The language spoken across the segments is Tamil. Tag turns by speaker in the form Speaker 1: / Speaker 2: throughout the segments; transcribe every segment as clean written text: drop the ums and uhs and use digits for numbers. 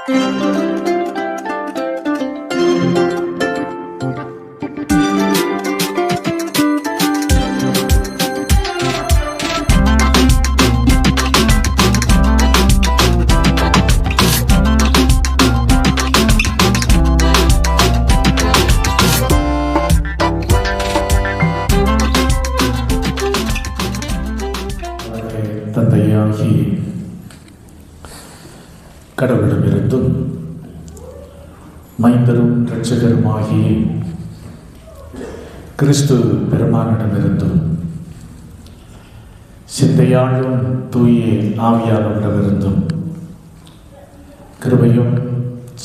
Speaker 1: தந்தையாகி கடவுளிடமிருந்தும் மைந்தரும் இரட்சகருமாகி கிறிஸ்து பெருமானிடமிருந்தும் சிந்தையாளும் தூய ஆவியாளரிடமிருந்தும் கிருபையும்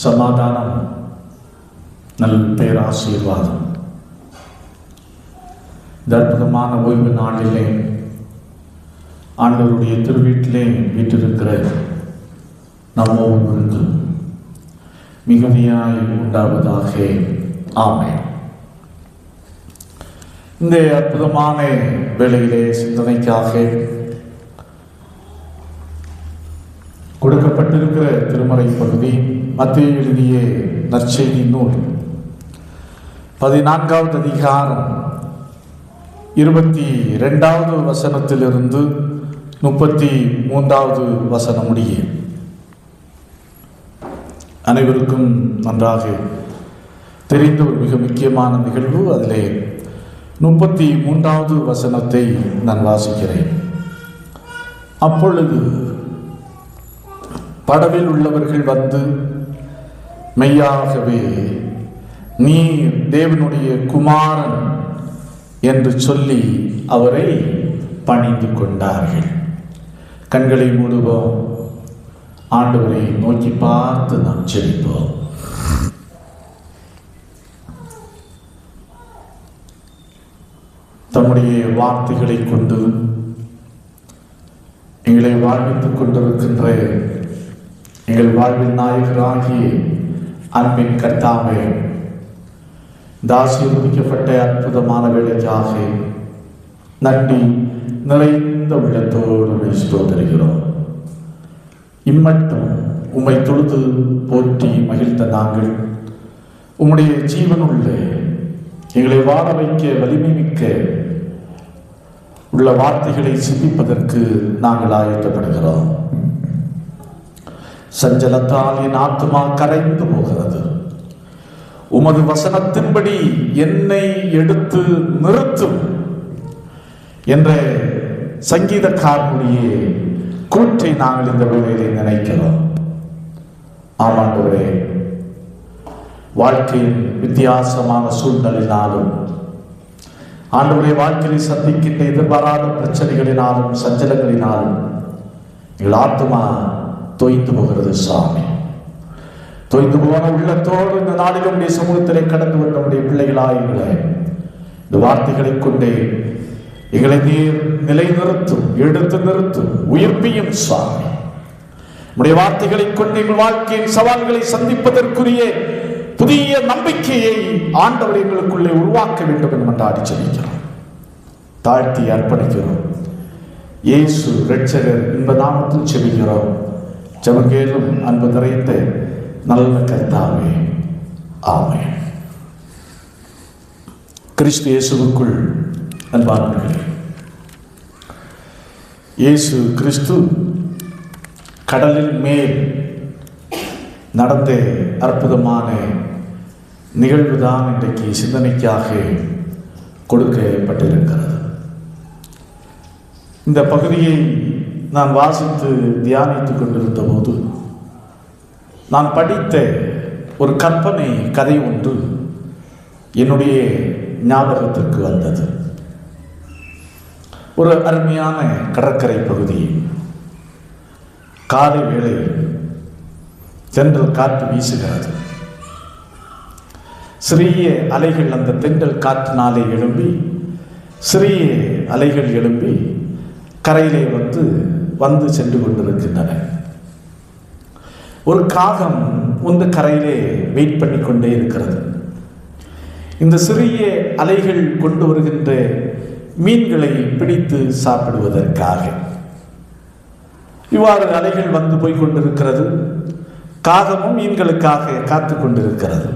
Speaker 1: சமாதானம் நல் பேராசீர்வாதம் இந்த அற்புதமான ஓய்வு நாளிலே ஆண்டவருடைய திருவீட்டிலே வீற்றிருக்கிற நம் ஒவ்வொருவருக்கும் மிகுதியாய் உண்டாவதாக. ஆமென். இந்த அற்புதமான வேளையிலே சிந்தனைக்காக கொடுக்கப்பட்டிருக்கிற திருமறை பகுதி மத்தேயு எழுதிய நற்செய்தி நூல் 14வது அதிகாரம் 22வது வசனத்திலிருந்து 33வது வசனம் முடிய. அனைவருக்கும் நன்றாக தெரிந்த ஒரு மிக முக்கியமான நிகழ்வு. அதிலே 33வது வசனத்தை நான் வாசிக்கிறேன். அப்பொழுது படவில் உள்ளவர்கள் வந்து, மெய்யாகவே நீர் தேவனுடைய குமாரன் என்று சொல்லி அவரை பணிந்து கொண்டார்கள். கண்களை மூடுவோம். ஆண்டவரை நோக்கி பார்த்து நாம் ஜெபிப்போம். தம்முடைய வார்த்தைகளை கொண்டு எங்களை வாழ்வித்துக் கொண்டிருக்கின்ற எங்கள் வாழ்வின் நாயகராகிய அன்பின் கர்த்தாவே, ஆசீர்வதிக்கப்பட்ட அற்புதமான வேலைக்காக நன்றி நிறைந்த உள்ளத்தோடு ஸ்தோத்திரிக்கிறோம். இம்மட்டும் உம்மை தொழுது போற்றி மகிழ்ந்த நாங்கள் உம்முடைய ஜீவனுள்ள எங்களை வாழ வைக்க வலிமை மிக்க உள்ள வார்த்தைகளை சிந்திப்பதற்கு நாங்கள் ஆயத்தப்படுகிறோம். சஞ்சலத்தால் என் ஆத்துமா கரைந்து போகிறது. உமது வசனத்தின்படி என்னை எடுத்து நிறுத்தும் என்ற சங்கீதக்காரனுடைய கூற்றை நாங்கள் இந்த வேளையிலே நினைக்கிறோம். ஆமாண்டவரே, வாழ்க்கையின் வித்தியாசமான சூழ்நிலையினாலும் ஆண்டவருடைய வாழ்க்கையை சந்திக்கின்ற எதிர்பாராத பிரச்சனைகளினாலும் சஞ்சலங்களினாலும் எங்கள் ஆத்துமா தொய்ந்து போகிறது. சாமி, தொய்ந்து போன உள்ளத்தோடு இந்த நாளிலும் உடைய சமூகத்திலே கடந்து வந்த நம்முடைய பிள்ளைகளாயுள்ள இந்த வார்த்தைகளை கொண்டே எங்களை நீர் நிலைநிறுத்தும், எடுத்து நிறுத்தும், உயிர்ப்பியும். சாமி, உடைய வார்த்தைகளை கொண்டு எங்கள் வாழ்க்கையின் சவால்களை சந்திப்பதற்குரிய புதிய நம்பிக்கையை ஆண்டவர் எங்களுக்குள்ளே உருவாக்க வேண்டும் என்று மன்றாடி ஜெபிக்கிறோம். தாழ்த்தி அர்ப்பணிக்கிறோம். இயேசு இரட்சகர் இன்ப நாமத்தில் ஜெபிக்கிறோம். ஜெபங்கேலும் அன்பு நிறைந்த நல்ல கர்த்தாவே, ஆமென். கிறிஸ்து இயேசுவுக்குள் அன்பானவர்களே, இயேசு கிறிஸ்து கடலில் மேல் நடந்த அற்புதமான நிகழ்வுதான் இன்றைக்கு சிந்தனைக்காக கொடுக்கப்பட்டிருக்கிறது. இந்த பகுதியை நான் வாசித்து தியானித்துக் கொண்டிருந்த போது நான் படித்த ஒரு கற்பனை கதை ஒன்று என்னுடைய ஞாபகத்திற்கு வந்தது. ஒரு அருமையான கடற்கரை பகுதி, காலை வேளை தென்றல் காற்று வீசுகிறது. சிறிய அலைகள் அந்த தென்றல் காற்றினாலே எழும்பி, சிறிய அலைகள் எழும்பி கரையிலே வந்து சென்று கொண்டிருக்கின்றன. ஒரு காகம் ஒன்று கரையிலே வெயிட் பண்ணி கொண்டே இருக்கிறது. இந்த சிறிய அலைகள் கொண்டு வருகின்ற மீன்களை பிடித்து சாப்பிடுவதற்காக. இவ்வாறு அலைகள் வந்து போய் கொண்டிருக்கிறது. காகமும் மீன்களுக்காக காத்து கொண்டிருக்கிறது.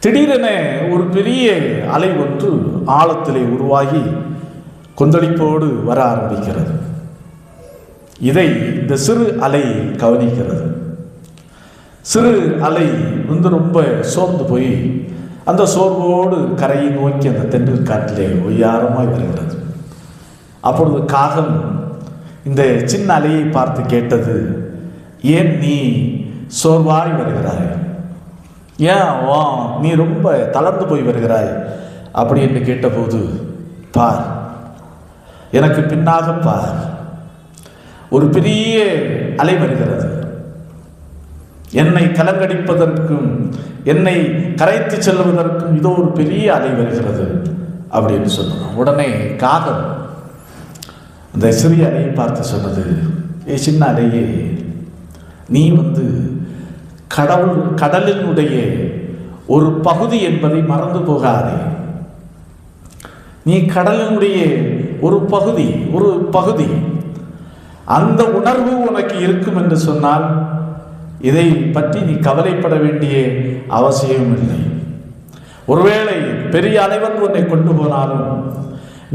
Speaker 1: திடீரென ஒரு பெரிய அலை ஒன்று ஆழத்திலே உருவாகி கொந்தளிப்போடு வர ஆரம்பிக்கிறது. இதை இந்த சிறு அலை கவனிக்கிறது. சிறு அலை ரொம்ப சோர்ந்து போய் அந்த சோர்வோடு கரையை நோக்கி அந்த தென்றல் காற்றிலே ஒய்யாரமாய் வருகிறது. அப்பொழுது காகம் இந்த சின்ன அலையை பார்த்து கேட்டது, ஏன் நீ சோர்வாய் வருகிறாய்? ஏன் நீ ரொம்ப தளர்ந்து போய் வருகிறாய் அப்படி என்று கேட்டபோது, பார், எனக்கு பின்னாக பார், ஒரு பெரிய அலை வருகிறது. என்னை கலங்கடிப்பதற்கும் என்னை கரைத்து செல்வதற்கும் இதோ ஒரு பெரிய அலை வருகிறது அப்படின்னு சொன்னோம். உடனே காகம் அந்த சிறிய அலையை பார்த்து சொன்னது, சின்ன அலையே, நீ கடலினுடைய ஒரு பகுதி என்பதை மறந்து போகாதே. நீ கடலினுடைய ஒரு பகுதி. அந்த உணர்வு உனக்கு இருக்கும் என்று சொன்னால் இதை பற்றி நீ கவலைப்பட வேண்டிய அவசியம் இல்லை. ஒருவேளை பெரிய அலை உன்னை கொண்டு போனாலும்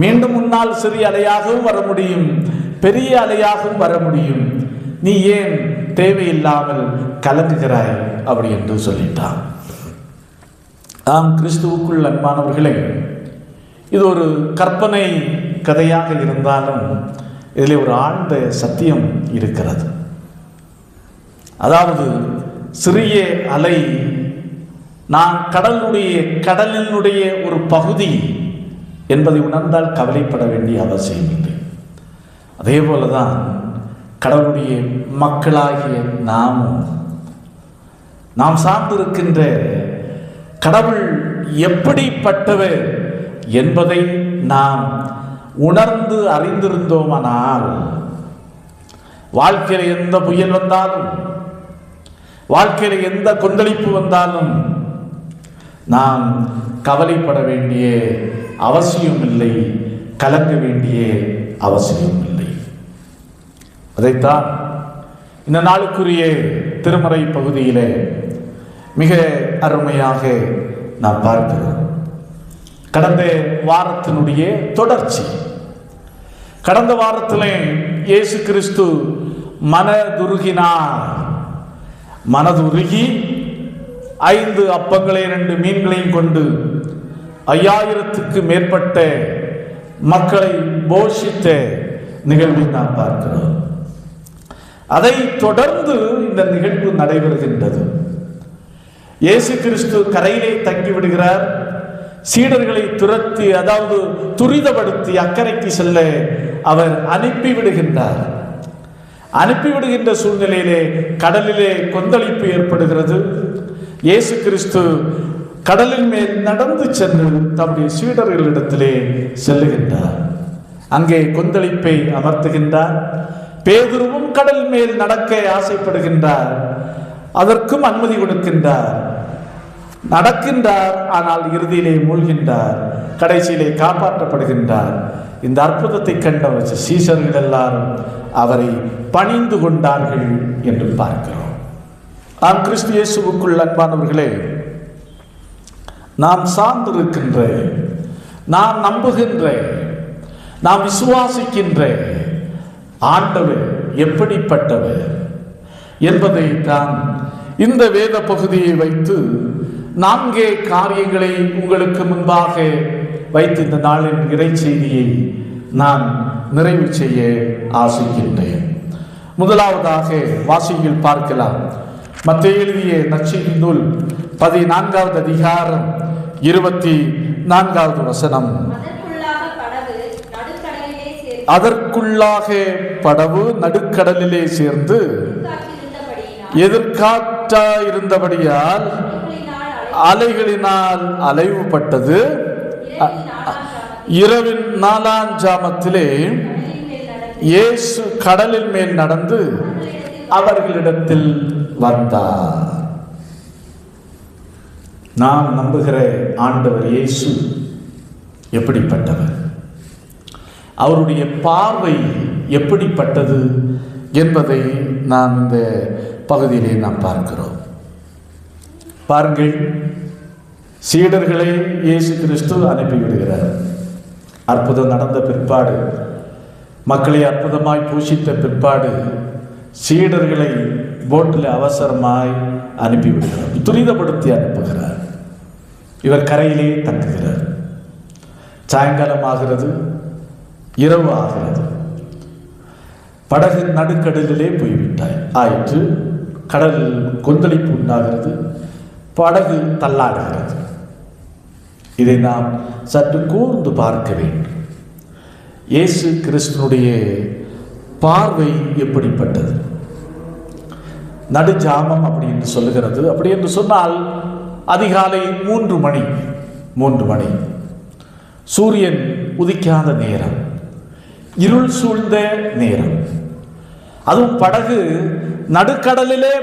Speaker 1: மீண்டும் முன்னால் சிறிய அலையாகவும் வர முடியும், பெரிய அலையாகவும் வர முடியும். நீ ஏன் தேவையில்லாமல் கலங்குகிறாய் அப்படி என்று சொல்லிட்டான். ஆம், கிறிஸ்துவுக்குள் அன்பானவர்களே, இது ஒரு கற்பனை கதையாக இருந்தாலும் இதில் ஒரு ஆழ்ந்த சத்தியம் இருக்கிறது. அதாவது சிறிய அலை நான் கடலினுடைய ஒரு பகுதி என்பதை உணர்ந்தால் கவலைப்பட வேண்டிய அவசியம் இல்லை. அதே போலதான் கடவுளுடைய மக்களாகிய நாம் சார்ந்திருக்கின்ற கடவுள் எப்படிப்பட்டவர் என்பதை நாம் உணர்ந்து அறிந்திருந்தோமானால், வாழ்க்கையில் எந்த புயல் வந்தாலும், வாழ்க்கையில் எந்த கொந்தளிப்பு வந்தாலும் நாம் கவலைப்பட வேண்டிய அவசியம் இல்லை, கலங்க வேண்டிய அவசியம் இல்லை. அதைத்தான் இந்த நாளுக்குரிய திருமறை பகுதியிலே மிக அருமையாக நாம் பார்க்கிறோம். கடந்த வாரத்தினுடைய தொடர்ச்சி. கடந்த வாரத்திலே இயேசு கிறிஸ்து மனதுருகி 5 அப்பங்களை 2 மீன்களையும் கொண்டு 5000க்கு மேற்பட்ட மக்களை போஷித்த நிகழ்வை நாம் பார்க்கிறோம். அதை தொடர்ந்து இந்த நிகழ்வு நடைபெறுகின்றது. இயேசு கிறிஸ்து கரையிலே தங்கிவிடுகிறார். சீடர்களை துரிதப்படுத்தி அக்கறைக்கு செல்ல அவர் அனுப்பிவிடுகின்ற சூழ்நிலையிலே கடலிலே கொந்தளிப்பு ஏற்படுகிறது. இயேசு கிறிஸ்து கடலின் மேல் நடந்து சென்று தம்முடைய சீடர்களிடத்திலே செல்லுகின்றார். அங்கே கொந்தளிப்பை அமர்த்துகின்றார். பேதுருவும் கடல் மேல் நடக்க ஆசைப்படுகின்றார். அதற்கும் அனுமதி கொடுக்கின்றார். நடக்கின்றார். ஆனால் இறுதியிலே மூழ்கின்றார். கடைசியிலே காப்பாற்றப்படுகின்றார். இந்த அற்புதத்தை கண்ட சீஷர்கள் எல்லாரும் அவரை பணிந்து கொண்டார்கள் என்று பார்க்கிறோம். நாம் கிறிஸ்து இயேசுவுக்குள் அன்பானவர்களே, நாம் சார்ந்திருக்கின்ற, நாம் நம்புகின்ற, நாம் விசுவாசிக்கின்ற ஆண்டவர் எப்படிப்பட்டவர் என்பதை தான் இந்த வேத பகுதியை வைத்து 4 காரியங்களை உங்களுக்கு முன்பாக வைத்து இந்த நாளின் இறை செய்தியை நான் நிறைவு செய்ய ஆசைக்கின்றேன். முதலாவதாக வாசியில் பார்க்கலாம். மத்தேயு எழுதிய நற்செய்தி நூல் 14வது அதிகாரம் 24வது வசனம். அதற்குள்ளாக படவு நடுக்கடலிலே சேர்ந்து எதிர்காற்றாயிருந்தபடியால் அலைகளினால் அலைவுபட்டது. இரவின் 4ஆம் ஜாமத்திலே இயேசு கடலின் மேல் நடந்து அவர்களிடத்தில் வந்தார். நாம் நம்புகிற ஆண்டவர் இயேசு எப்படிப்பட்டவர், அவருடைய பார்வை எப்படிப்பட்டது என்பதை நாம் இந்த பகுதியிலே நாம் பார்க்கிறோம். பாருங்கள், சீடர்களை இயேசு கிறிஸ்து அனுப்பிவிடுகிறார். அற்புதம் நடந்த பிற்பாடு, மக்களை அற்புதமாய் போஷித்த பிற்பாடு சீடர்களை போட்டில் அவசரமாய் அனுப்பிவிடுகிறார், துரிதப்படுத்தி அனுப்புகிறார். இவர் கரையிலே தங்குகிறார். சாயங்காலம் ஆகிறது, இரவு ஆகிறது. படகு நடுக்கடலிலே போய்விட்டாய் ஆயிற்று. கடல் கொந்தளிப்பு உண்டாகிறது, படகு தள்ளாடுகிறது. இதை நாம் சற்று கூர்ந்து பார்க்க வேண்டும். இயேசு கிறிஸ்துனுடைய பார்வை எப்படிப்பட்டது? நடுஜாமம் அப்படி என்று சொல்லுகிறது. அப்படி என்று சொன்னால் அதிகாலை 3 மணி, சூரியன் உதிக்காத நேரம், இருள் சூழ்ந்த நேரம். அதுவும் படகு நடுக்கடலிலே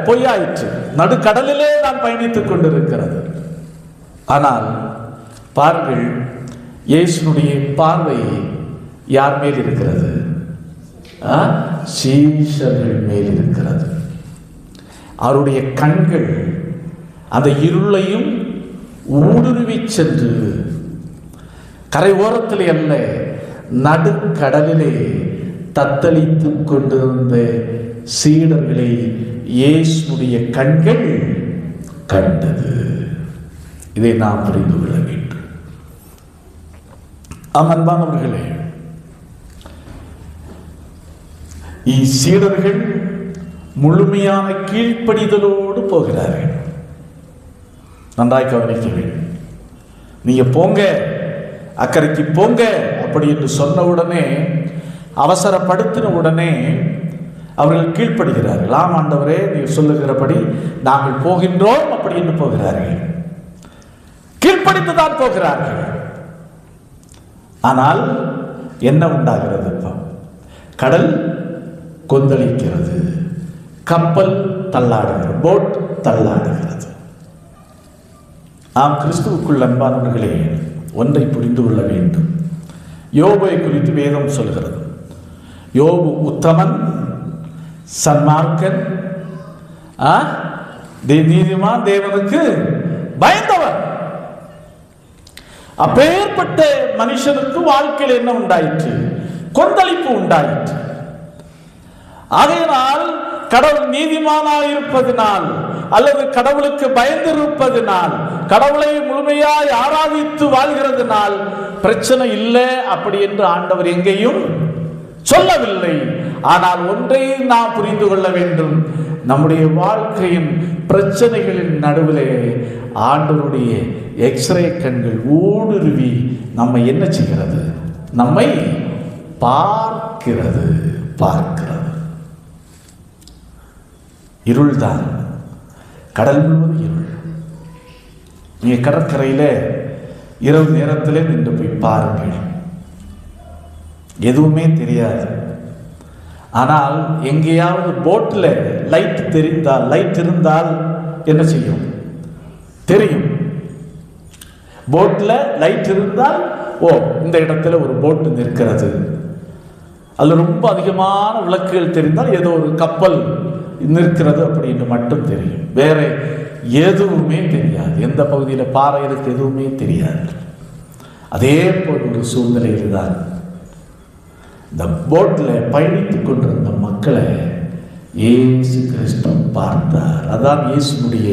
Speaker 1: போயாயிற்று. நடுக்கடலிலே நான் பயணித்துக் கொண்டிருக்கிறது. ஆனால் பாருங்கள், இயேசுனுடைய பார்வை யார் மேல் இருக்கிறது? சீஷர்கள் மேல் இருக்கிறது. அவருடைய கண்கள் அந்த இருளையும் ஊடுருவி சென்று கரை ஓரத்திலே அல்ல, நடுக்கடலிலே தத்தளித்துக் கொண்டிருந்த சீடர்களை இயேசுடைய கண்கள் கண்டது. இதை நாம் புரிந்து கொள்ள வேண்டும். அன்பானவர்களே, சீடர்கள் முழுமையான கீழ்ப்படிதலோடு போகிறார்கள். நன்றாய் கவனிக்க வேண்டும். நீங்க போங்க, அக்கறைக்கு போங்க அப்படி என்று சொன்ன உடனே, அவசரப்படுத்தின உடனே அவர்கள் கீழ்ப்படுகிறார்கள். ஆம் ஆண்டவரே, நீர் சொல்லுகிறபடி நாங்கள் போகின்றோம் அப்படி என்று போகிறார்கள். கீழ்ப்படித்துதான் போகிறார்கள். ஆனால் என்ன உண்டாகிறது? கடல் கொந்தளிக்கிறது, கப்பல் தள்ளாடுகிறது, போட் தள்ளாடுகிறது. ஆம், கிறிஸ்துவுக்குள் அன்பானவர்களே, ஒன்றை புரிந்து கொள்ள வேண்டும். யோபை குறித்து வேதம் சொல்கிறது. யோபு உத்தமன், சன்மார்க்கன், நீதிமான், தேவனுக்கு பயந்தவர். அப்பேற்பட்ட மனுஷனுக்கு வாழ்க்கையில் என்ன உண்டாயிற்று? கொந்தளிப்பு உண்டாயிற்று. ஆகையினால் கடவுள் நீதிமானாக இருப்பதினால் அல்லது கடவுளுக்கு பயந்திருப்பதினால், கடவுளை முழுமையாய் ஆராதித்து வாழ்கிறதுனால் பிரச்சனை இல்லை அப்படி என்று ஆண்டவர் எங்கேயும் சொல்லவில்லை. ஆனால் ஒன்றை நாம் புரிந்து கொள்ள வேண்டும். நம்முடைய வாழ்க்கையின் பிரச்சனைகளின் நடுவிலே ஆண்டவருடைய எக்ஸ்ரே கண்கள் ஊடுருவி நம்மை என்ன செய்கிறது? நம்மை பார்க்கிறது. இருள்தான், கடல் முழுவதும் இருள். நீங்க கடற்கரையில இரவு நேரத்திலே நின்று போய் பாருங்கள், எதுவுமே தெரியாது. ஆனால் எங்கேயாவது போட்டில் லைட் இருந்தால் என்ன செய்யும்? தெரியும். போட்டில் லைட் இருந்தால், ஓ, இந்த இடத்துல ஒரு போட்டு நிற்கிறது. அதில் ரொம்ப அதிகமான விளக்குகள் தெரிந்தால் ஏதோ ஒரு கப்பல் நிற்கிறது அப்படின்னு மட்டும் தெரியும். வேற எதுவுமே தெரியாது. எந்த பகுதியில் பாறை இருக்கு எதுவுமே தெரியாது. அதே போல் ஒரு சூழ்நிலையில் தான் இந்த போட்டில் பயணித்துக் கொண்டிருந்த மக்களை இயேசு கிறிஸ்து பார்த்தார். அதான் இயேசுனுடைய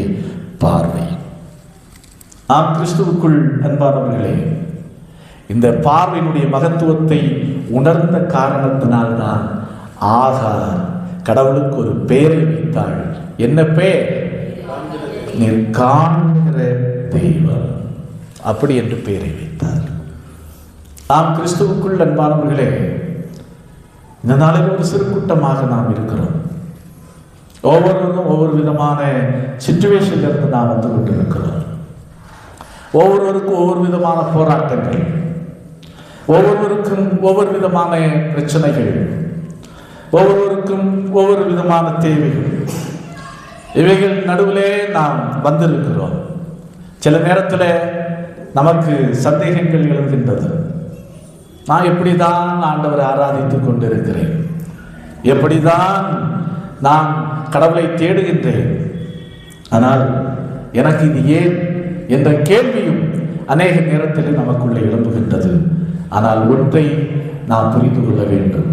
Speaker 1: பார்வை. நாம் கிறிஸ்துவுக்குள் அன்பானவர்களே, இந்த பார்வையினுடைய மகத்துவத்தை உணர்ந்த காரணத்தினால்தான் ஆகார் கடவுளுக்கு ஒரு பெயரை வைத்தாள். என்ன பெயர்? நீர் காண்கிற தெய்வம், அப்படி என்று பெயரை வைத்தார். நாம் கிறிஸ்துவுக்குள் அன்பானவர்களே, இந்த நாளில் ஒரு சிறு கூட்டமாக நாம் இருக்கிறோம். ஒவ்வொருவரும் ஒவ்வொரு விதமான சிச்சுவேஷன்ல இருந்து நாம் வந்து கொண்டிருக்கிறோம். ஒவ்வொருவருக்கும் ஒவ்வொரு விதமான போராட்டங்கள், ஒவ்வொருவருக்கும் ஒவ்வொரு விதமான பிரச்சனைகள், ஒவ்வொருவருக்கும் ஒவ்வொரு விதமான தேவைகள். இவைகள் நடுவிலே நாம் வந்திருக்கிறோம். சில நேரத்தில் நமக்கு சந்தேகங்கள் எழுகின்றது. நான் எப்படிதான் ஆண்டவரை ஆராதித்துக் கொண்டிருக்கிறேன்? எப்படிதான் நான் கடவுளை தேடுகின்றேன், ஆனால் எனக்கு இது ஏன் என்ற கேள்வியும் அநேக நேரத்தில் நமக்குள்ளே எழும்புகின்றது. ஆனால் ஒன்றை நாம் புரிந்து கொள்ள வேண்டும்.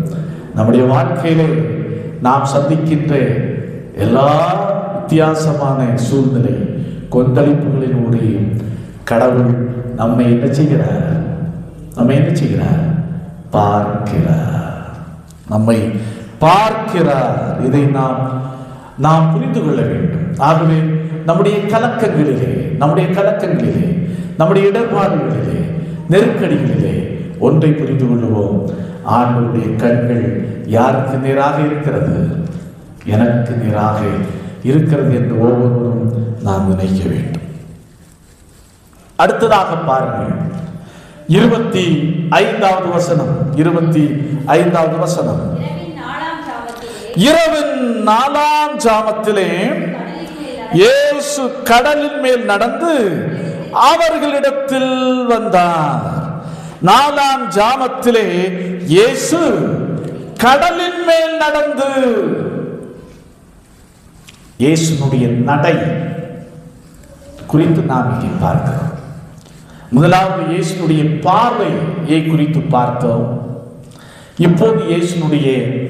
Speaker 1: நம்முடைய வாழ்க்கையிலே நாம் சந்திக்கின்ற எல்லா வித்தியாசமான சூழ்நிலை கொந்தளிப்புகளினூடே கடவுள் நம்மை என்ன செய்கிறார்? பார்க்கிறார். நம்மை பார்க்கிறார். இதை நாம் புரிந்து கொள்ள வேண்டும். ஆகவே நம்முடைய கலக்கங்களிலே, நம்முடைய இடர்பாடுகளிலே, நெருக்கடிகளிலே ஒன்றை புரிந்து கொள்வோம். ஆண்டவருடைய கண்கள் யாருக்கு நேராக இருக்கிறது? எனக்கு நேராக இருக்கிறது என்று ஒவ்வொருவரும் நாம் நினைக்க வேண்டும். அடுத்ததாக பாருங்கள், 25வது வசனம். 25வது வசனம். இரவின் 4ஆம் ஜாமத்திலே இயேசு கடலின் மேல் நடந்து அவர்களிடத்தில் வந்தார். 4ஆம் ஜாமத்திலே இயேசு கடலின் மேல் நடந்து, இயேசுனுடைய நடை குறித்து நாம் இங்கே பார்க்கிறோம். முதலாவது இயேசுனுடைய பார்வையை குறித்து பார்த்தோம். இப்போது இயேசுனுடைய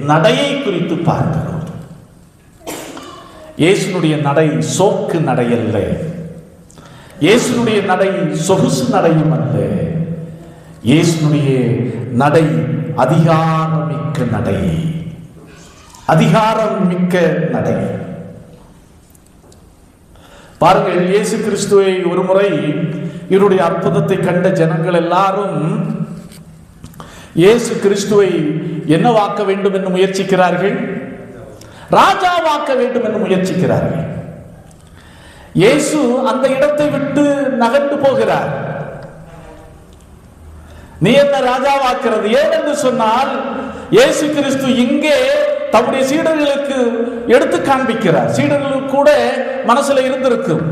Speaker 1: நடையை குறித்து பார்க்கிறோம். இயேசுனுடைய நடை சோக்கு நடை அல்ல. இயேசுனுடைய நடை சொகுசு நடையும் அல்ல. இயேசுனுடைய நடை அதிகாரமிக்க நடை. நடை. பாருங்கள், இயேசு கிறிஸ்துவை ஒரு முறை இவருடைய அற்புதத்தை கண்ட ஜனங்கள் எல்லாரும் இயேசு கிறிஸ்துவை என்னவாக்க வேண்டும் என்று முயற்சிக்கிறார்கள்? ராஜாவாக்க வேண்டும் என்று முயற்சிக்கிறார்கள். இயேசு அந்த இடத்தை விட்டு நகர்ந்து போகிறார். நீ என்ன ராஜாவாக்கிறது? ஏன் என்று சொன்னால், இயேசு கிறிஸ்து இங்கே தம்முடைய சீடர்களுக்கு எடுத்து காண்பிக்கிறார். சீடர்களுக்கு கூட மனசுல இருந்திருக்கும்,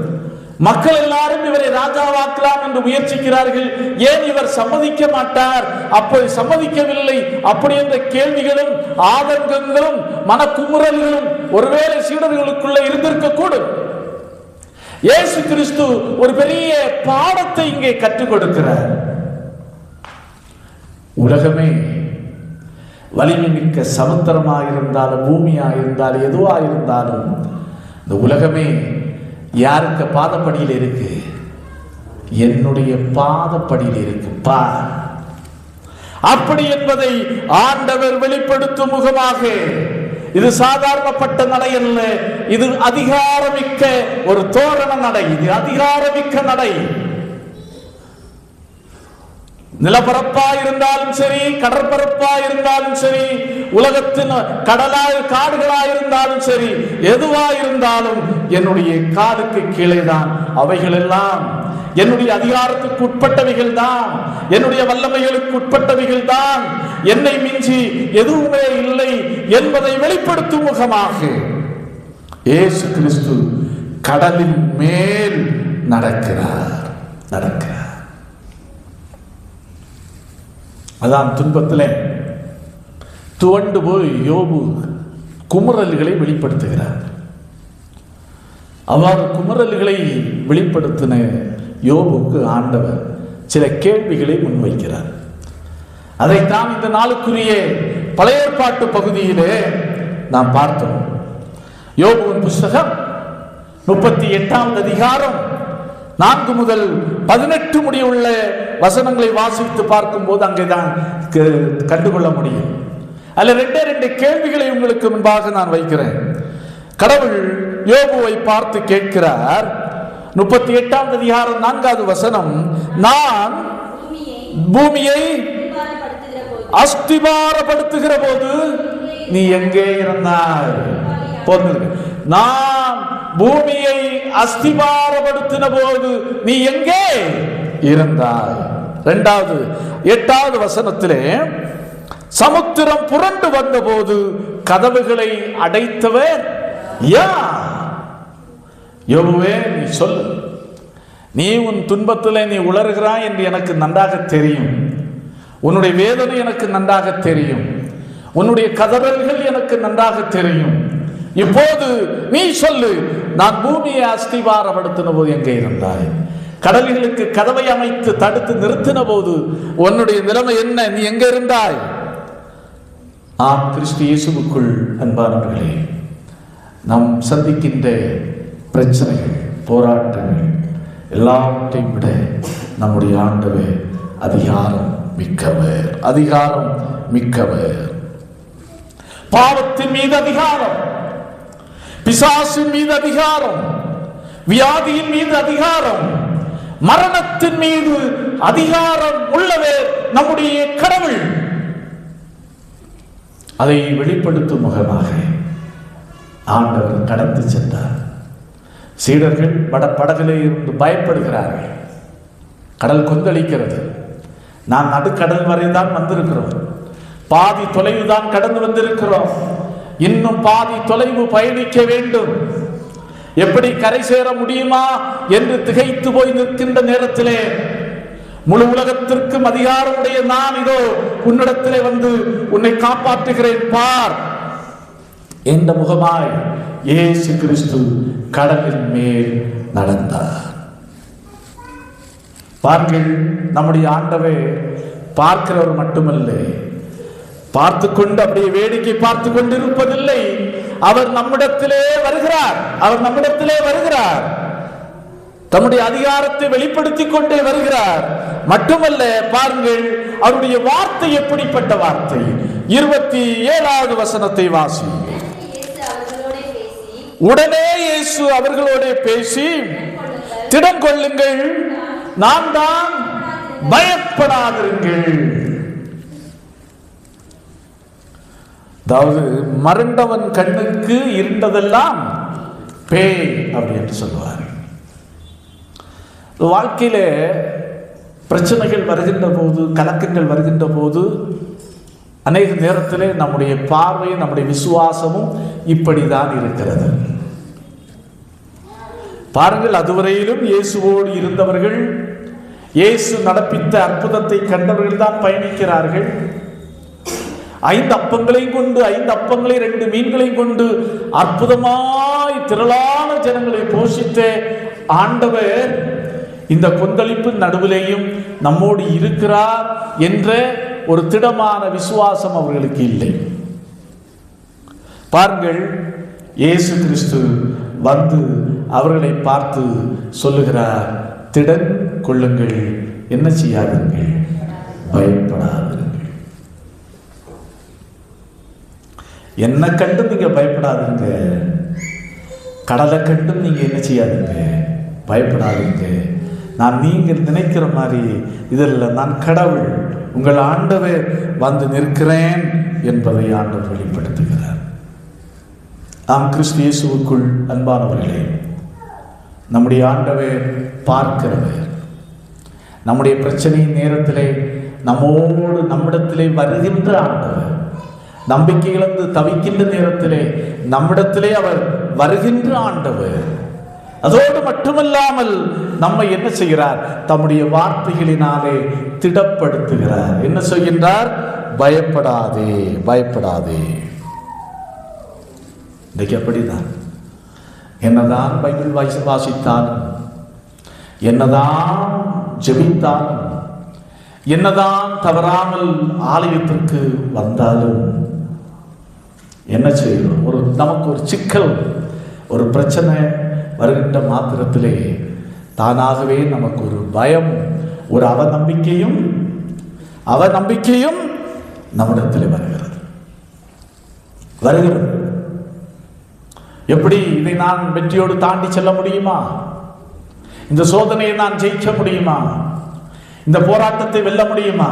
Speaker 1: மக்கள் எல்லாரும் இவரை ராஜாவாக்கலாம் என்று முயற்சிக்கிறார்கள், ஏன் இவர் சம்மதிக்க மாட்டார்? அப்படி சம்மதிக்கவில்லை அப்படி என்ற கேள்விகளும் ஆதங்கங்களும் மனக்குமுறல்களும் ஒருவேளை சீடர்களுக்குள்ள இருந்திருக்க கூடும். இயேசு கிறிஸ்து ஒரு பெரிய பாடத்தை இங்கே கற்றுக் கொடுக்கிறார். உலகமே வலிமை மிக்க சமுத்திரமாக இருந்தாலும், பூமியாக இருந்தாலும், எதுவாக இருந்தாலும், இந்த உலகமே யாருக்கு பாதப்படியில் இருக்கு? என்னுடைய பாதப்படியில் இருக்கு பார். அப்படி என்பதை ஆண்டவர் வெளிப்படுத்தும் முகமாக, இது சாதாரணப்பட்ட நடை அல்ல, இது அதிகாரமிக்க ஒரு தோரண நடை. இது அதிகாரமிக்க நடை. நிலப்பரப்பா இருந்தாலும் சரி, கடற்பரப்பா இருந்தாலும் சரி, உலகத்தின் காடுகளா இருந்தாலும் சரி, எதுவா இருந்தாலும் என்னுடைய காலுக்கு கீழே தான். அவைகள் எல்லாம் என்னுடைய அதிகாரத்துக்கு உட்பட்டவைகள் தான், என்னுடைய வல்லமைகளுக்கு உட்பட்டவைகள் தான். என்னை மிஞ்சி எதுவுமே இல்லை என்பதை வெளிப்படுத்தும் முகமாக இயேசு கிறிஸ்து கடலின் மேல் நடக்கிறார். அதான் துன்பத்திலே துவண்டு போய் யோபு குமுறல்களை வெளிப்படுத்துகிறார். அவ்வாறு குமுறல்களை வெளிப்படுத்தின யோபுக்கு ஆண்டவர் சில கேள்விகளை முன்வைக்கிறார். அதைத்தான் இந்த நாளுக்குரிய பழைய ஏற்பாட்டு பகுதியிலே நாம் பார்த்தோம். யோபுவின் புஸ்தகம் 38வது அதிகாரம் 4 முதல் 18 முடிய உள்ள வசனங்களை வாசித்து பார்க்கும் போது அங்கேதான் கண்டுகொள்ள முடியும். அதுல 2 கேள்விகளை உங்களுக்கு முன்பாக நான் வைக்கிறேன். கடவுள் யோபுவை பார்த்து கேட்கிறார். 38வது அதிகாரம் 4வது வசனம், நான் பூமியை அஸ்திபாரப்படுத்துகிற போது நீ எங்கே இருந்தாய்? நான் பூமியை அஸ்திபாரப்படுத்தின போது நீ எங்கே இருந்தாய்? 8வது வசனத்திலே, சமுத்திரம் புரண்டு வந்த போது கதவுகளை அடைத்தவர் யார்? யோபுவே, நீ சொல்லு. நீ உன் துன்பத்திலே நீ உளறுகிறாய் என்று எனக்கு நன்றாக தெரியும். உன்னுடைய வேதனை எனக்கு நன்றாக தெரியும். உன்னுடைய கதறல்கள் எனக்கு நன்றாக தெரியும். இப்போது நீ சொல்லு, நான் பூமியை அஸ்திவாரப்படுத்தின போது எங்கே இருந்தாய்? கடல்களுக்கு கதவை அமைத்து தடுத்து நிறுத்தின போது உன்னுடைய நிலைமை என்ன? நீ எங்கே இருந்தாய்? ஆம், கிறிஸ்து இயேசுவுக்குள் அன்பானவர்களே, நாம் சந்திக்கின்ற பிரச்சனைகள், போராட்டங்கள் எல்லாவற்றையும் விட நம்முடைய ஆண்டவர் அதிகாரம் மிக்கவர், அதிகாரம் மிக்கவர். பாவத்தின் மீது அதிகாரம், பிசாசின் மீது அதிகாரம், வியாதியின் மீது அதிகாரம், மரணத்தின் மீது அதிகாரம் உள்ளவர் நம்முடைய கடவுள். அதை வெளிப்படுத்தும் முகமாக ஆண்டவர் கடந்து சென்றார். சீடர்கள் படகிலே இருந்து பயப்படுகிறார்கள். கடல் கொந்தளிக்கிறது. நான் நடுக்கடல் வரை தான் வந்திருக்கிறோம், பாதி தொலைவு தான் கடந்து வந்திருக்கிறோம், இன்னும் பாதி தொலைவு பயணிக்க வேண்டும், எப்படி கரை சேர முடியுமா என்று திகைத்து போய் நிற்கின்ற நேரத்திலே முழு உலகத்திற்கும் அதிகாரமுடைய நான் இதோ உன்னிடத்திலே வந்து உன்னை காப்பாற்றுகிறேன் பார் என்ற முகமாய் இயேசு கிறிஸ்து கடலின் மேல் நடந்தார். பாருங்கள், நம்முடைய ஆண்டவர் பார்க்கிறவர் மட்டுமல்ல, பார்த்து கொண்டு அப்படியே வேடிக்கை பார்த்து கொண்டு இருப்பதில்லை. அவர் நம்மிடத்திலே வருகிறார், அவர் நம்மிடத்திலே வருகிறார், தம்முடைய அதிகாரத்தை வெளிப்படுத்திக் கொண்டே வருகிறார். மட்டுமல்ல, பாருங்கள் அவருடைய வார்த்தை எப்படிப்பட்ட வார்த்தை. 27வது வசனத்தை வாசி. உடனே இயேசு அவர்களோட பேசி, திடம் கொள்ளுங்கள், நான் தான், பயப்படாதிருங்கள். அதாவது மறந்தவன் கண்ணுக்கு இருந்ததெல்லாம் பேய் அப்படி என்று சொல்லுவார். வாழ்க்கையில பிரச்சனைகள் வருகின்ற போது, கலக்கங்கள் வருகின்ற போது அநேக நேரத்திலே நம்முடைய பார்வை, நம்முடைய விசுவாசமும் இப்படிதான் இருக்கிறது. பாருங்கள், அதுவரையிலும் இயேசுவோடு இருந்தவர்கள், இயேசு நடப்பித்த அற்புதத்தை கண்டவர்கள் தான் பயணிக்கிறார்கள். 5 அப்பங்களையும் கொண்டு, 5 அப்பங்களை 2 மீன்களையும் கொண்டு அற்புதமாய் திரளான ஜனங்களை போஷித்த ஆண்டவர் இந்த கொந்தளிப்பு நடுவிலேயும் நம்மோடு இருக்கிறார் என்ற ஒரு திடமான விசுவாசம் அவர்களுக்கு இல்லை. பாருங்கள், இயேசு கிறிஸ்து வந்து அவர்களை பார்த்து சொல்லுகிறார், திடன் கொள்ளுங்கள், என்ன செய்யாதீர்கள், பயப்படாதீர்கள். என்ன கண்டும் நீங்க பயப்படாதீங்க, கடலை கண்டும் நீங்க என்ன செய்யாதீங்க, பயப்படாதீங்க. நான் நீங்கள் நினைக்கிற மாதிரி இதில் நான் கடவுள், உங்கள் ஆண்டவர் வந்து நிற்கிறேன் என்பதை ஆண்டவர் வெளிப்படுத்துகிறார். ஆம், கிறிஸ்து இயேசுவுக்குள் அன்பானவர்களே, நம்முடைய ஆண்டவர் பார்க்கிறவர். நம்முடைய பிரச்சனையின் நேரத்திலே நம்மோடு நம்மிடத்திலே வருகின்ற ஆண்டவர். நம்பிக்கை இழந்து தவிக்கின்ற நேரத்திலே நம்மிடத்திலே அவர் வருகின்ற ஆண்டவர். அதோடு மட்டுமல்லாமல் நம்மை என்ன செய்கிறார்? தம்முடைய வார்த்தைகளினாலே திடப்படுத்துகிறார். என்ன சொல்கின்றார்? பயப்படாதே, பயப்படாதே. இன்றைக்கு அப்படிதான். என்னதான் பைபிள் வாசித்தாலும், என்னதான் ஜெபித்தாலும், என்னதான் தவறாமல் ஆலயத்திற்கு வந்தாலும் என்ன செய்யணும்? நமக்கு ஒரு சிக்கல், ஒரு பிரச்சனை வருகின்ற மாத்திரத்திலே தானாகவே நமக்கு ஒரு பயம், ஒரு அவநம்பிக்கையும் நம்மிடத்தில் வருகிறது. எப்படி இதை நான் வெற்றியோடு தாண்டி செல்ல முடியுமா? இந்த சோதனையை நான் ஜெயிக்க முடியுமா? இந்த போராட்டத்தை வெல்ல முடியுமா?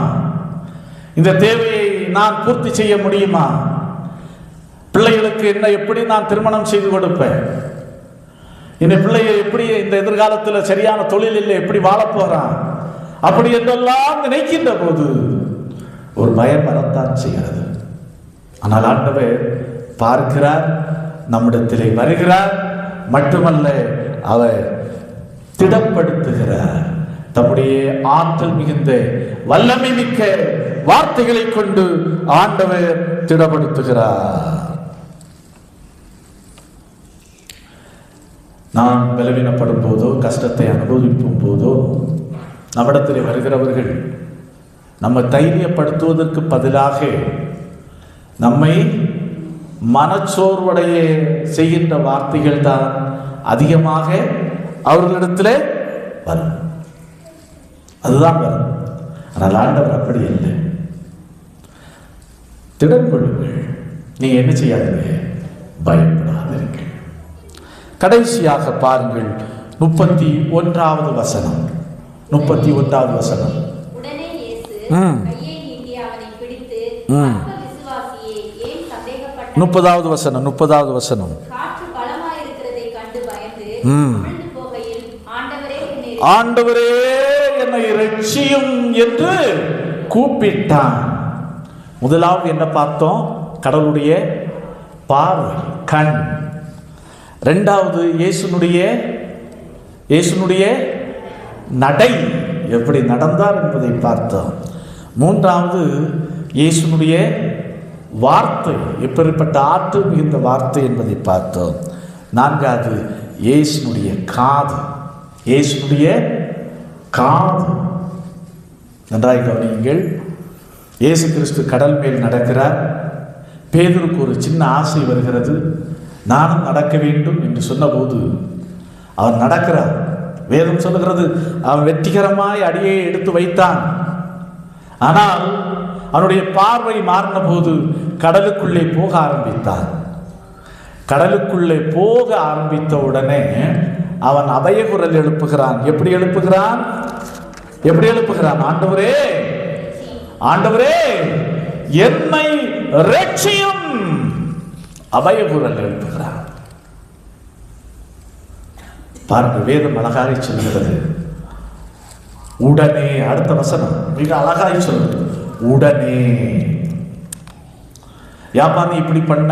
Speaker 1: இந்த தேவையை நான் பூர்த்தி செய்ய முடியுமா? பிள்ளைகளுக்கு என்ன எப்படி நான் திருமணம் செய்து கொடுப்பேன்? இந்த பிள்ளையை எப்படி இந்த எதிர்காலத்தில் சரியான தொழில் இல்லை, எப்படி வாழப்போறான்? அப்படி என்றெல்லாம் நினைக்கின்ற போது ஒரு பயம் வரத்தான் செய்கிறது. ஆனால் ஆண்டவர் பார்க்கிறார், நம்மிடத்திலே வருகிறார். மட்டுமல்ல, அவர் திடப்படுத்துகிறார். தம்முடைய ஆற்றல் மிகுந்த வல்லமை மிக்க வார்த்தைகளை கொண்டு ஆண்டவர் திடப்படுத்துகிறார். நாம் பலவீனப்படும் போதோ கஷ்டத்தை அனுபவிக்கும் போதோ நம்மிடத்தில் வருகிறவர்கள் நம்மை தைரியப்படுத்துவதற்கு பதிலாக நம்மை மனச்சோர்வடைய செய்கின்ற வார்த்தைகள் தான் அதிகமாக அவர்களிடத்தில் வரும். அதுதான் வரும். ஆனால் ஆண்டவர் அப்படி இல்லை. திடன் கொள்ளுங்கள், நீ என்ன செய்யாதீங்க, பயப்படாதீர்கள். கடைசியாக பாருங்கள் 31வது வசனம். 31வது வசனம்.
Speaker 2: உடனே இயேசு கையை நீட்டி அவனை பிடித்து, அற்ப விசுவாசியே, ஏன் சந்தேகப்பட்டாய்?
Speaker 1: 30வது வசனம். 30வது வசனம்.
Speaker 2: காற்று பலமாய் இருக்கிறதை கண்டு பயந்து அமிழ்ந்து போகையில், ஆண்டவரே
Speaker 1: என்னை இரட்சியும் என்று கூப்பிட்டான். முதலாவது என்ன பார்த்தோம்? கடவுளுடைய பார்வை, கண். இரண்டாவது இயேசுனுடைய நடை, எப்படி நடந்தார் என்பதை பார்த்தோம். மூன்றாவது இயேசுனுடைய வார்த்தை, எப்படிப்பட்ட ஆற்றல் மிகுந்த வார்த்தை என்பதை பார்த்தோம். நான்காவது இயேசுனுடைய காது. நன்றாய் கவனியுங்கள். இயேசு கிறிஸ்து கடல் மேல் நடக்கிறார். பேதுருக்கு ஒரு சின்ன ஆசை வருகிறது, நானும் நடக்க வேண்டும் என்று சொன்னபோது அவன் நடக்கிறார். வேதம் சொல்லுகிறது, அவன் வெற்றிகரமாய் அடியை எடுத்து வைத்தான். ஆனால் அவனுடைய பார்வை மாறின போது கடலுக்குள்ளே போக ஆரம்பித்தான். கடலுக்குள்ளே போக ஆரம்பித்த உடனே அவன் அபயகுரல் எழுப்புகிறான். எப்படி எழுப்புகிறான்? ஆண்டவரே என்னை இரட்சியும். அபயகுரல் எழுப்புகிறான். பாருங்கள், வேதம் அழகாக சொல்கிறது. உடனே, அடுத்த வசனம் மிக அழகாக சொல்லுது, உடனே. யாப்பா நீ இப்படி பண்ண?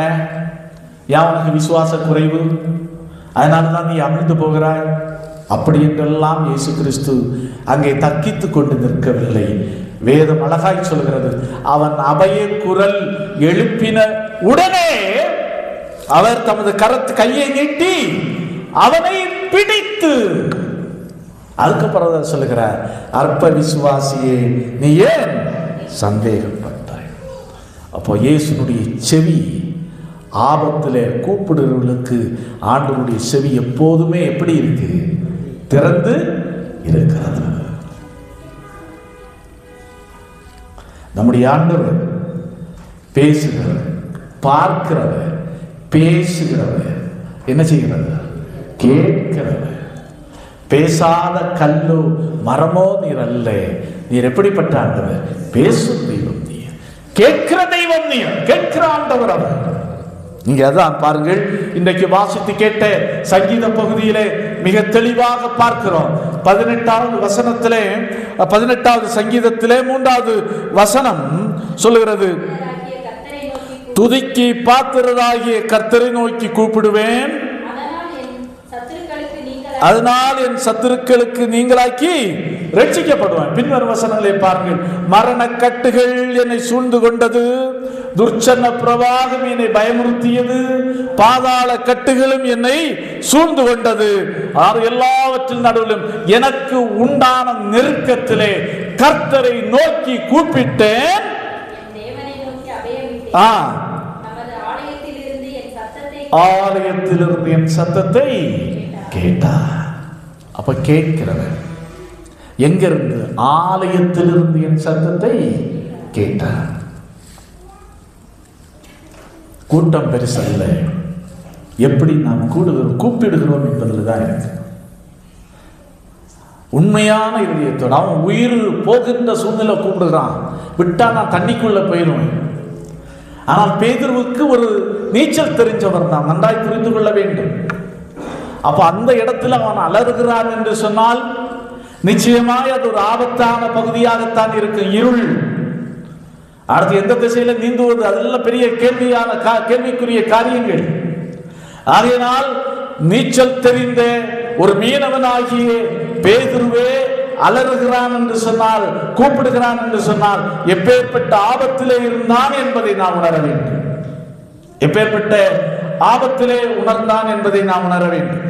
Speaker 1: உனக்கு விசுவாச குறைவு, அதனால்தான் நீ அமிழ்ந்து போகிறாய். அப்படி என்றெல்லாம் இயேசு கிறிஸ்து அங்கே தக்கித்து கொண்டு நிற்கவில்லை. வேதம் அழகாய் சொல்கிறது, அவன் அபய குரல் எழுப்பின உடனே அவர் தமது கையை நீட்டி அவனை பிடித்து, அதுக்கப்புறம் சொல்லுகிறார், அற்ப விசுவாசியே, நீ ஏன் சந்தேகப்பட்டாய்? அப்போ இயேசுனுடைய செவி, ஆபத்தில் கூப்பிடுறவர்களுக்கு ஆண்டவருடைய செவி எப்போதுமே எப்படி இருக்கு? திறந்து இருக்கிறது. நம்முடைய ஆண்டவர் பேசுகிறவர், பார்க்கிறவர், பேசுகிறவர், என்ன செய்கிறது? கேட்கிறவர். பேசாத கல்லோ மரமோ நீர் அல்ல. நீர் எப்படிப்பட்ட ஆண்டவர்? பேசும் தெய்வம் நீர், கேட்கிற தெய்வம் நீர், கேட்கிற ஆண்டவர் அவர். இங்க அதான் பாருங்கள், இன்றைக்கு வாசித்து கேட்ட சங்கீத பகுதியிலே மிக தெளிவாக பார்க்கிறோம். 18வது வசனத்திலே, 18வது சங்கீதத்திலே 3வது வசனம் சொல்லுகிறது, துதிக்கு பாத்திரராகிய கர்த்தரை நோக்கி கூப்பிடுவேன், அதனால் என் சத்துருக்களுக்கு நீங்களாக்கி ரட்சிக்கப்படுவேன். பின்வரும் வசனங்களை பாருங்கள். மரண கட்டுகள் என்னை சூழ்ந்து கொண்டது, துர்ச்சன பிரவாகம் என்னை பயமுறுத்தியது, பாதாள கட்டுகளும் என்னை சூழ்ந்து கொண்டது. எல்லாவற்றின் நடுவிலும் எனக்கு உண்டான நெருக்கத்திலே கர்த்தரை நோக்கி கூப்பிட்டேன். ஆலயத்திலிருந்து என் சத்தத்தை கேட்டார். அப்ப கேட்கிறவர் எங்கிருந்து? ஆலயத்திலிருந்து என் சத்தத்தை கேட்டார். கூட்டம் பெருசல்ல, எப்படி நாம் கூப்பிடுகிறோம் என்பதில் தான் இருக்கு. உண்மையான இதயத்தோடு அவன் உயிர் போகின்ற சூழ்நிலை கூப்பிடுகிறான். விட்டா நான் தண்ணிக்குள்ள போயிடுவேன். ஆனால் பேதுருவுக்கு ஒரு நீச்சல் தெரிஞ்சவர் தான், நன்றாய் புரிந்து கொள்ள வேண்டும். அப்ப அந்த இடத்துல அவன் அலறுகிறான் என்று சொன்னால் நிச்சயமாய் அது ஒரு ஆபத்தான பகுதியாகத்தான் இருக்கு. இருள், அடுத்து எந்த திசையில நீந்துவது, அதெல்லாம் பெரிய கேள்விக்குரிய காரியங்கள். ஆகையினால் நீச்சல் தெரிந்த ஒரு மீனவனாகிய பேதுருவே அலறுகிறான் என்று சொன்னால், கூப்பிடுகிறான் என்று சொன்னால், எப்பேற்பட்ட ஆபத்திலே இருந்தான் என்பதை நாம் உணர வேண்டும். எப்பேற்பட்ட ஆபத்திலே உணர்ந்தான் என்பதை நாம் உணர வேண்டும்.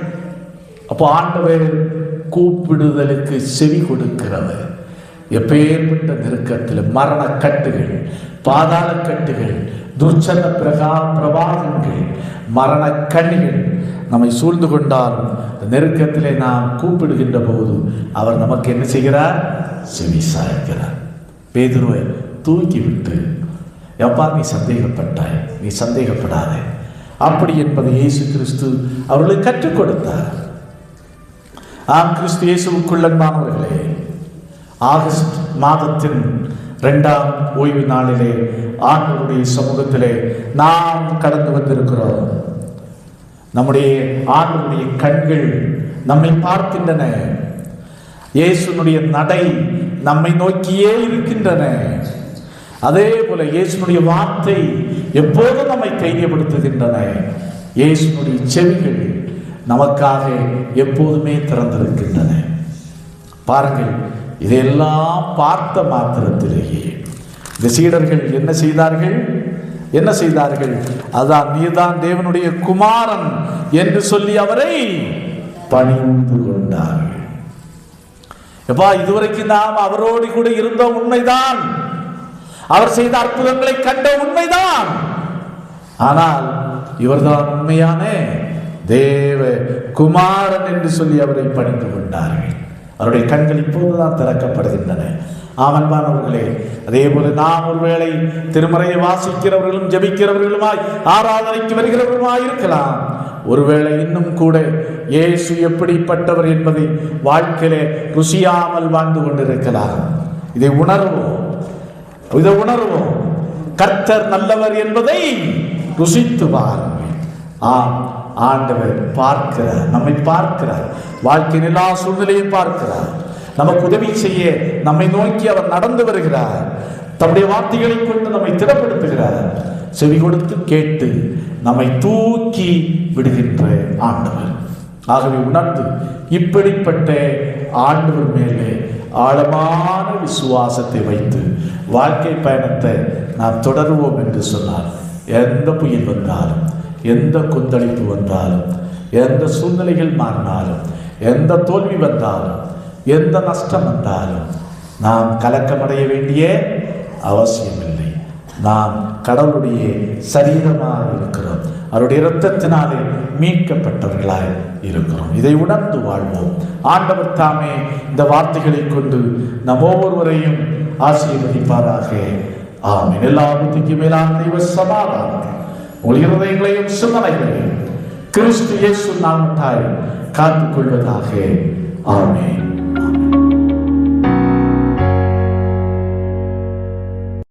Speaker 1: அப்போ ஆண்டவர் கூப்பிடுதலுக்கு செவி கொடுக்கிறவர். எப்பேற்பட்ட நெருக்கத்தில் மரண கட்டுகள், பாதாள கட்டுகள், துர்ச்சன பிரவாகங்கள், மரண கண்ணிகள் நம்மை சூழ்ந்து கொண்டாலும் நெருக்கத்திலே நாம் கூப்பிடுகின்ற போது அவர் நமக்கு என்ன செய்கிறார்? செவி சாய்க்கிறார். பேதுருவை தூக்கிவிட்டு, எப்பா நீ சந்தேகப்பட்டாய், நீ சந்தேகப்படாதே அப்படி என்பதை இயேசு கிறிஸ்து அவர்களுக்கு கற்றுக் கொடுத்தார். ஆம், கிறிஸ்து இயேசுவுக்குள் அன்பானவர்களே, ஆகஸ்ட் மாதத்தின் 2ஆம் ஓய்வு நாளிலே ஆண்டவருடைய சமூகத்திலே நாம் கடந்து வந்திருக்கிறோம். நம்முடைய ஆண்டவருடைய கண்கள் நம்மை பார்க்கின்றன. இயேசுனுடைய நடை நம்மை நோக்கியே இருக்கின்றன. அதே போல இயேசுனுடைய வார்த்தை எப்போதும் நம்மை தைரியப்படுத்துகின்றன. இயேசுனுடைய செவிகள் நமக்காக எப்போதுமே திறந்திருக்கின்றன. பாருங்கள், இதையெல்லாம் பார்த்த மாத்திரத்திலேயே இந்த சீடர்கள் என்ன செய்தார்கள்? அதான் நீதான் தேவனுடைய குமாரன் என்று சொல்லி அவரை பணிந்து கொண்டார்கள். எப்பா, இதுவரைக்கும் நாம் அவரோடு கூட இருந்த உண்மைதான், அவர் செய்த அற்புதங்களை கண்ட உண்மைதான். ஆனால் இவர்தான் உண்மையான தேவ குமாரன் என்று சொல்லி அவரை பணிந்து கொண்டார்கள். அவருடைய கண்கள் இப்போதுதான் திறக்கப்படுகின்றன. ஆமன்பானவர்களே, அதே போல நாம் ஒருவேளை திருமறையை வாசிக்கிறவர்களும் ஜெபிக்கிறவர்களுமாய் ஆராதனைக்கு வருகிறவர்களுமாய் இருக்கலாம். ஒருவேளை இன்னும் கூட இயேசு எப்படிப்பட்டவர் என்பதை வாழ்க்கையிலே ருசியாமல் வாழ்ந்து கொண்டிருக்கலாம். இதை உணர்வோம். கர்த்தர் நல்லவர் என்பதை ருசித்து பாருங்கள். ஆம், ஆண்டவர் பார்க்கிறார், நம்மை பார்க்கிறார், வாழ்க்கையின் எல்லா சூழ்நிலையும் பார்க்கிறார். நமக்கு உதவி செய்ய நம்மை நோக்கி அவர் நடந்து வருகிறார். தம்முடைய வார்த்தைகளை கொண்டு நம்மை திடப்படுத்துகிறார். செவி கொடுத்து கேட்டு நம்மை தூக்கி விடுகின்ற ஆண்டவர். ஆகவே உணர்ந்து இப்படிப்பட்ட ஆண்டவர் மேலே ஆழமான விசுவாசத்தை வைத்து வாழ்க்கை பயணத்தை நாம் தொடருவோம் என்று சொன்னார். எந்த புயல் வந்தாலும், எந்த கொந்தளிப்பு வந்தாலும், எந்த சூழ்நிலைகள் மாறினாலும், எந்த தோல்வி வந்தாலும், எந்த நஷ்டம் வந்தாலும் நாம் கலக்கமடைய வேண்டிய அவசியமில்லை. நாம் கடவுளுடைய சரீரமாக இருக்கிறோம். அவருடைய இரத்தத்தினாலே மீட்கப்பட்டவர்களாய் இருக்கிறோம். இதை உணர்ந்து வாழ்வோம். ஆண்டவர் தாமே இந்த வார்த்தைகளை கொண்டு நம் ஒவ்வொருவரையும் ஆசீர்வதிப்பாராக. ஆமென். எல்லா புத்திக்கு மேலான தெய்வ சமாதானம் உங்கள் இருதயங்களையும் சிந்தனைகளையும் கிறிஸ்து இயேசு நாமத்தால் காத்துக் கொள்வதாக. ஆமென்.